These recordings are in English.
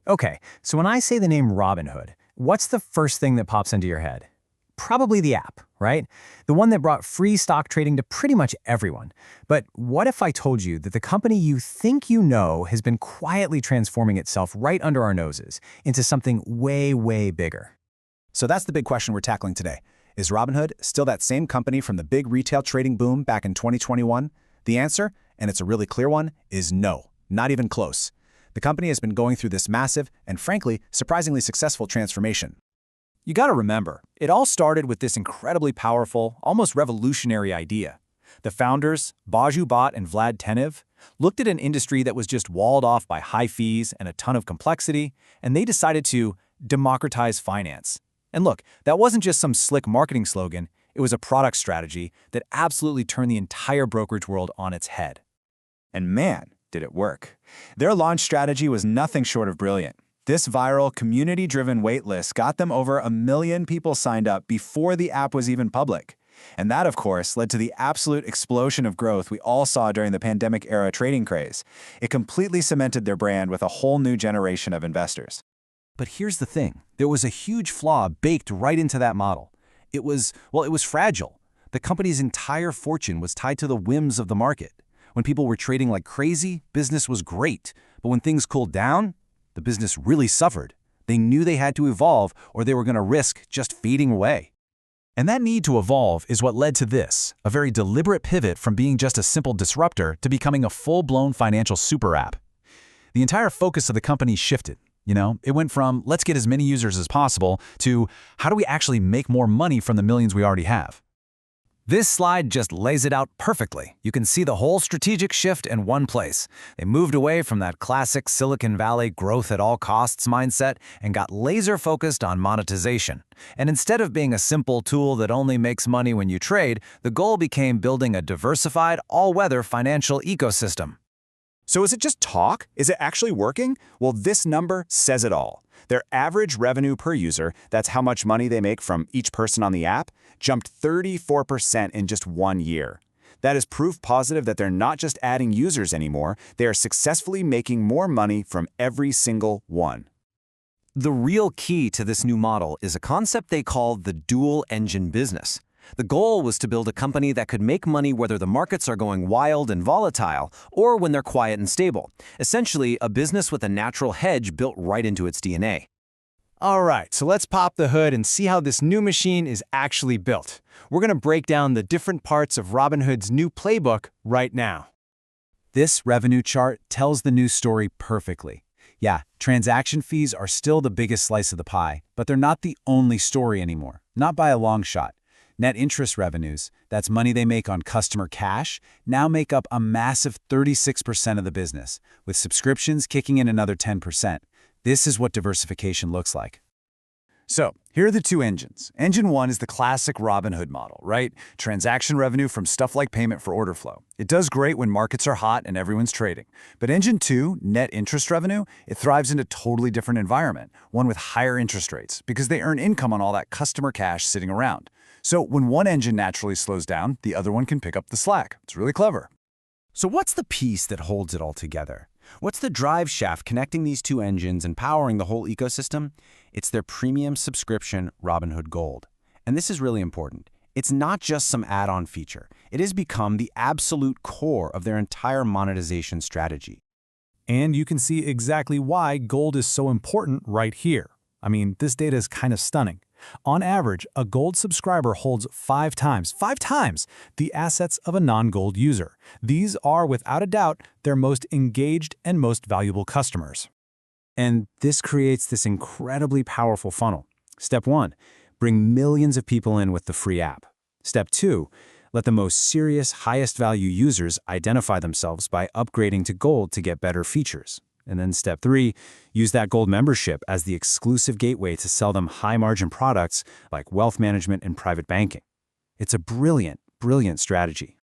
Okay, so when I say the name Robinhood, what's the first thing that pops into your head? Probably the app, right? The one that brought free stock trading to pretty much everyone. But what if I told you that the company you think you know has been quietly transforming itself right under our noses into something way, way bigger? So that's the big question we're tackling today. Is Robinhood still that same company from the big retail trading boom back in 2021? The answer, and it's a really clear one, is no, not even close. The company has been going through this massive and, frankly, surprisingly successful transformation. You gotta remember, it all started with this incredibly powerful, almost revolutionary idea. The founders, Baju Bhatt and Vlad Tenev, looked at an industry that was just walled off by high fees and a ton of complexity, and they decided to democratize finance. And look, that wasn't just some slick marketing slogan, it was a product strategy that absolutely turned the entire brokerage world on its head. And man, did it work. Their launch strategy was nothing short of brilliant. This viral, community-driven waitlist got them over 1 million people signed up before the app was even public. And that, of course, led to the absolute explosion of growth we all saw during the pandemic-era trading craze. It completely cemented their brand with a whole new generation of investors. But here's the thing. There was a huge flaw baked right into that model. It was fragile. The company's entire fortune was tied to the whims of the market. When people were trading like crazy, business was great. But when things cooled down, the business really suffered. They knew they had to evolve or they were going to risk just fading away. And that need to evolve is what led to this, a very deliberate pivot from being just a simple disruptor to becoming a full-blown financial super app. The entire focus of the company shifted. It went from let's get as many users as possible to how do we actually make more money from the millions we already have? This slide just lays it out perfectly. You can see the whole strategic shift in one place. They moved away from that classic Silicon Valley growth at all costs mindset and got laser-focused on monetization. And instead of being a simple tool that only makes money when you trade, the goal became building a diversified, all-weather financial ecosystem. So is it just talk? Is it actually working? Well, this number says it all. Their average revenue per user, that's how much money they make from each person on the app, jumped 34% in just 1 year. That is proof positive that they're not just adding users anymore, they are successfully making more money from every single one. The real key to this new model is a concept they call the dual engine business. The goal was to build a company that could make money whether the markets are going wild and volatile or when they're quiet and stable. Essentially, a business with a natural hedge built right into its DNA. All right, so let's pop the hood and see how this new machine is actually built. We're going to break down the different parts of Robinhood's new playbook right now. This revenue chart tells the news story perfectly. Yeah, transaction fees are still the biggest slice of the pie, but they're not the only story anymore, not by a long shot. Net interest revenues, that's money they make on customer cash, now make up a massive 36% of the business, with subscriptions kicking in another 10%. This is what diversification looks like. So, here are the two engines. Engine 1 is the classic Robinhood model, right? Transaction revenue from stuff like payment for order flow. It does great when markets are hot and everyone's trading. But Engine 2, net interest revenue, it thrives in a totally different environment, one with higher interest rates, because they earn income on all that customer cash sitting around. So when one engine naturally slows down, the other one can pick up the slack. It's really clever. So what's the piece that holds it all together? What's the drive shaft connecting these two engines and powering the whole ecosystem? It's their premium subscription, Robinhood Gold. And this is really important. It's not just some add-on feature. It has become the absolute core of their entire monetization strategy. And you can see exactly why gold is so important right here. I mean, this data is kind of stunning. On average, a gold subscriber holds 5 times the assets of a non-gold user. These are, without a doubt, their most engaged and most valuable customers. And this creates this incredibly powerful funnel. Step 1, bring millions of people in with the free app. Step 2, let the most serious, highest value users identify themselves by upgrading to gold to get better features. And then step 3, use that gold membership as the exclusive gateway to sell them high-margin products like wealth management and private banking. It's a brilliant, brilliant strategy.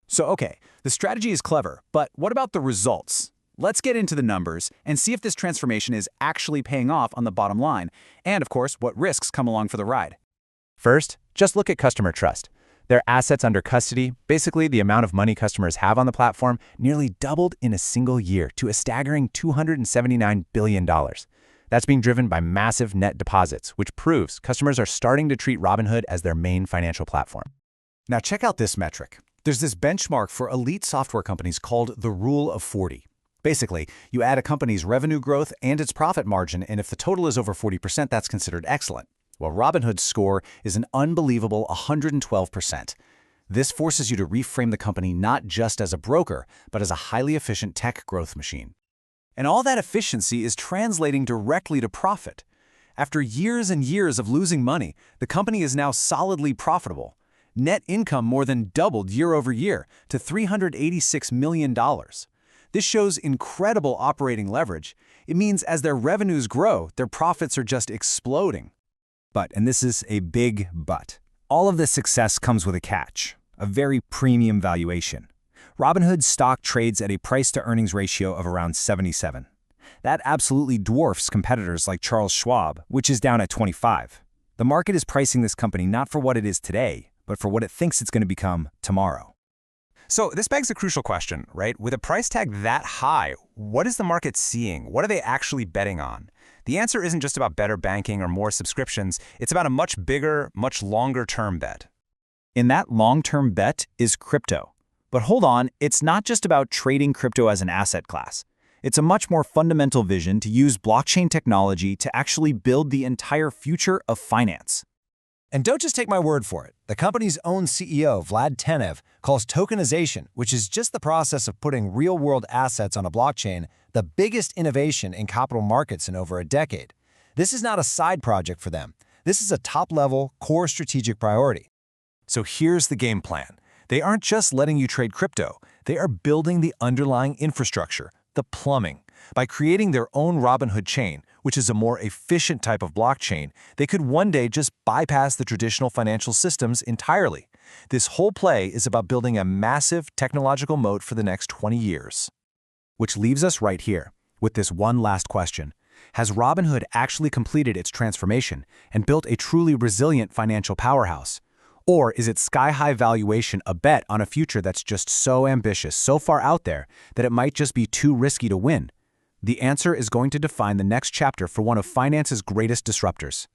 So, okay, the strategy is clever, but what about the results? Let's get into the numbers and see if this transformation is actually paying off on the bottom line, and of course, what risks come along for the ride. First, just look at customer trust. Their assets under custody, basically the amount of money customers have on the platform, nearly doubled in a single year to a staggering $279 billion. That's being driven by massive net deposits, which proves customers are starting to treat Robinhood as their main financial platform. Now check out this metric. There's this benchmark for elite software companies called the Rule of 40. Basically, you add a company's revenue growth and its profit margin, and if the total is over 40%, that's considered excellent. Well, Robinhood's score is an unbelievable 112%. This forces you to reframe the company not just as a broker, but as a highly efficient tech growth machine. And all that efficiency is translating directly to profit. After years and years of losing money, the company is now solidly profitable. Net income more than doubled year over year to $386 million. This shows incredible operating leverage. It means as their revenues grow, their profits are just exploding. But, and this is a big but, all of this success comes with a catch, a very premium valuation. Robinhood's stock trades at a price-to-earnings ratio of around 77. That absolutely dwarfs competitors like Charles Schwab, which is down at 25. The market is pricing this company not for what it is today, but for what it thinks it's going to become tomorrow. So this begs a crucial question, right? With a price tag that high, what is the market seeing? What are they actually betting on? The answer isn't just about better banking or more subscriptions. It's about a much bigger, much longer-term bet. In that long-term bet is crypto. But hold on, it's not just about trading crypto as an asset class. It's a much more fundamental vision to use blockchain technology to actually build the entire future of finance. And don't just take my word for it. The company's own CEO, Vlad Tenev, calls tokenization, which is just the process of putting real-world assets on a blockchain, the biggest innovation in capital markets in over a decade. This is not a side project for them. This is a top-level, core strategic priority. So here's the game plan. They aren't just letting you trade crypto. They are building the underlying infrastructure, the plumbing. By creating their own Robinhood chain, which is a more efficient type of blockchain, they could one day just bypass the traditional financial systems entirely. This whole play is about building a massive technological moat for the next 20 years. Which leaves us right here, with this one last question. Has Robinhood actually completed its transformation and built a truly resilient financial powerhouse? Or is its sky-high valuation a bet on a future that's just so ambitious, so far out there, that it might just be too risky to win? The answer is going to define the next chapter for one of finance's greatest disruptors.